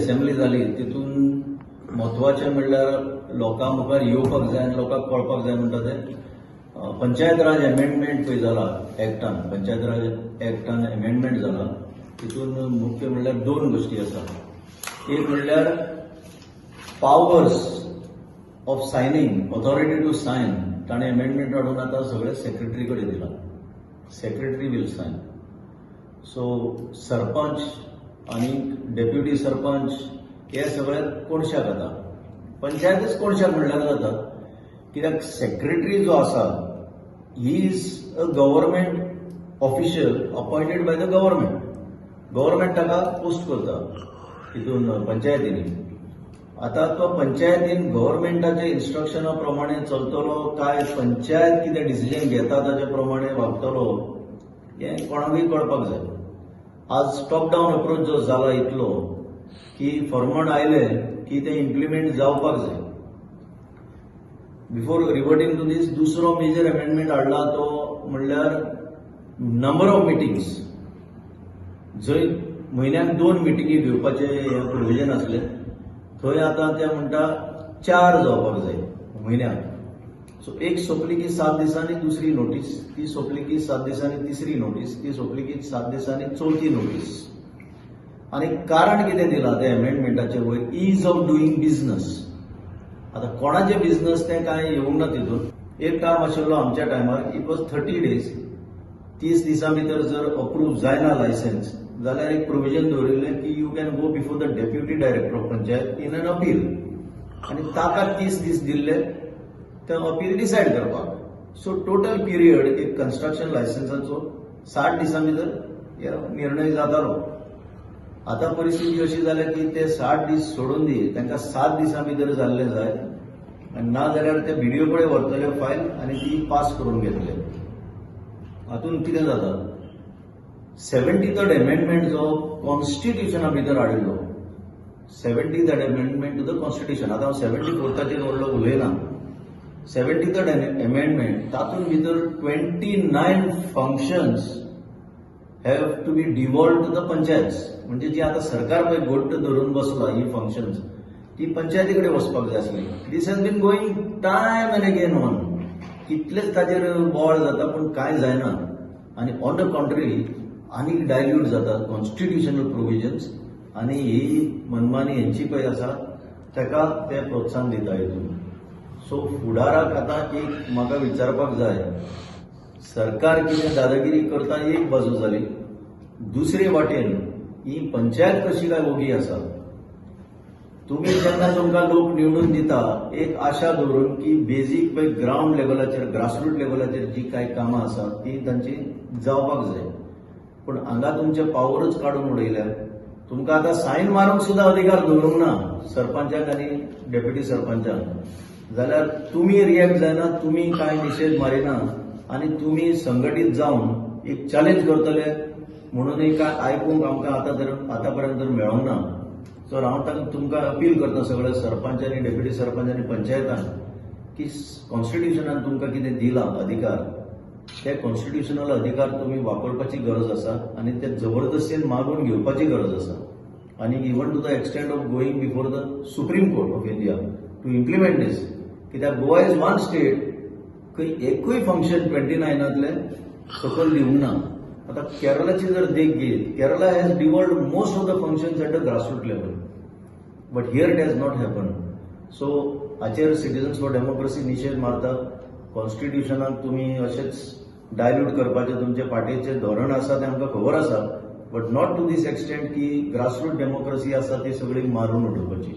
Assembly जाली तितून म्हत्वाचें म्हणल्यार लोकां मुखार येवपाक जाय आनी लोकांक कळपाक जाय म्हणटा तें पंचायत राज अमेंडमेंट पळय जाला एक्टान, पंचायत राज एक्टान अमेंडमेंट जाला तितून मुख्य म्हणल्यार दोन गोष्टी आसा. एक म्हणल्यार powers of signing, authority to sign ताणें अमेंडमेंट हाडून आतां सगळे सेक्रेटरी कडेन दिला. Secretary will sign. So sarpanch आनी डेप्युटी सरपंच हे सगळे कोणशाक जाता. पंचायतच कोणशाक म्हणल्यार जाता कित्याक सेक्रेटरी जो आसा he is a government official appointed by the government. Government ताका पोस्ट करता तितून पंचायतींनी. आता तो पंचायतीन गव्हर्नमेंटाच्या इन्स्ट्रक्शना प्रमाणे चलतलो काय पंचायत कितें डिसिजन घेता ताचे प्रमाणे वागतलो हें कोणाकूय कळपाक जाय. आज टॉप डावन अप्रोच जो जाला इतलो की फॉर्मट आयले की ते इम्प्लिमेंट जावपाक जाय. बिफोर रिवर्टिंग टू दीस दुसरो मेजर अमेंडमेंट हाडला तो म्हणल्यार नंबर ऑफ मिटिंग्स. जंय म्हयन्याक 2 मिटिंगी घेवपाचे प्रोविजन आसले थंय आतां ते म्हणटा 4 जावपाक जाय म्हयन्याक. सो एक सोंपली की 7 दिसांनी दुसरी नोटीस, ती सोंपली की 7 दिसांनी तिसरी नोटीस, ती सोंपली की 7 दिसांनी चवथी नोटीस. आनी कारण कितें दिलां त्या अमेंडमेंटाचे वयर ईज ऑफ डुईंग बिझनस. आतां कोणाचे बिझनस तें कांय येवंक ना तितून. एक टायम आशिल्लो आमच्या टायमार इट वॉज 30 days. 30 दिसां भितर जर अप्रूव जायना लायसन्स जाल्यार एक प्रोविजन दवरिल्लें की you can go before the deputy director of panchayat in an appeal. आनी ताका 30 दीस दिल्ले ते अपील डिसायड करपाक. सो टोटल पिरियड एक कन्स्ट्रक्शन लायसन्साचो 60 दिसां भितर निर्णय जातालो. आतां परिस्थिती अशी जाल्या की ते 60 दीस सोडून दी तांकां 7 दिसां भितर जाल्ले जाय आनी ना जाल्यार ते बीडीओ कडेन व्हरतले फायल आनी ती पास करून घेतले. हातून कितें जाता 73rd अमेंडमेंट जो कॉन्स्टिट्युशना भितर हाडिल्लो 73rd amendment to the constitution. आतां हांव 74th व्हडलो उलयना. 73rd अमेंडमेंट तातून भितर 29 functions have to be devolve to the panchayat. म्हणजे जी आता सरकार पळय घट्ट धरून बसला ही फंक्शन्स ती पंचायती कडेन वचपाक जाय आसली. This has been going time and again on. कितलेच ताजेर बोवाळ जाता पूण कांय जायना. आनी ऑन द कॉन्ट्ररी आनीक डायल्यूट जातात कॉन्स्टिट्युशनल प्रोविजन्स आनी ही मनमानी हेंची पळय आसा ताका ते प्रोत्साहन दिता हितून. सो फुडाराक आतां एक म्हाका विचारपाक जाय सरकार कितें दादागिरी करता एक बाजू जाली. दुसरे वाटेन ही पंचायत कशी काय ओगी आसा. तुम्ही जेन्ना तुमकां लोक निवडून दिता एक आशा दवरून की बेजीक पळय ग्राउंड लेवलाचेर ग्रासरूट लेवलाचेर जी कांय कामां आसा ती तांची जावपाक जाय. पूण हांगा तुमचे पावरच काडून उडयल्यात. तुमकां आतां सायन मारूंक सुद्दां अधिकार दवरूंक ना सरपंचाक आनी डेप्युटी सरपंचाक. जाल्यार तुमी रिएक्ट जायना, तुमी कांय निशेध मारिना आनी तुमी संघटीत जावन एक चॅलेंज करतले म्हणूनय काय आयकूंक आमकां आतां पर्यंत मेळोंक ना. सो हांव तुमकां अपील करता सगळ्या सरपंचांनी डेप्युटी सरपंचांनी पंचायतांक की कॉन्स्टिट्युशनान तुमकां कितें दिलां अधिकार ते कॉन्स्टिट्युशनल अधिकार तुम्ही वापरपाची गरज आसा आनी ते जबरदस्तीन मागून घेवपाची गरज आसा. आनी even to the extent of going before the Supreme Court of India to implement this. कित्याक गोवा इज वन स्टेट खंय एकूय फंक्शन 29तले सकयल दिवंक ना. आता केरळाची जर देख घेत Kerala has devolved most of the functions at the grassroot level but here it has not happen. So हाचेर सिटीजन्स फॉर डेमोक्रेसी निशेध मारता. कॉन्स्टिट्युशनाक तुम्ही अशेंच डायल्यूट करपाचें तुमचे पार्टीचें धोरण आसा तें आमकां खबर आसा but not to this extent की ग्रासरूट डेमोक्रेसी आसा ती सगळी मारून उडोवपाची.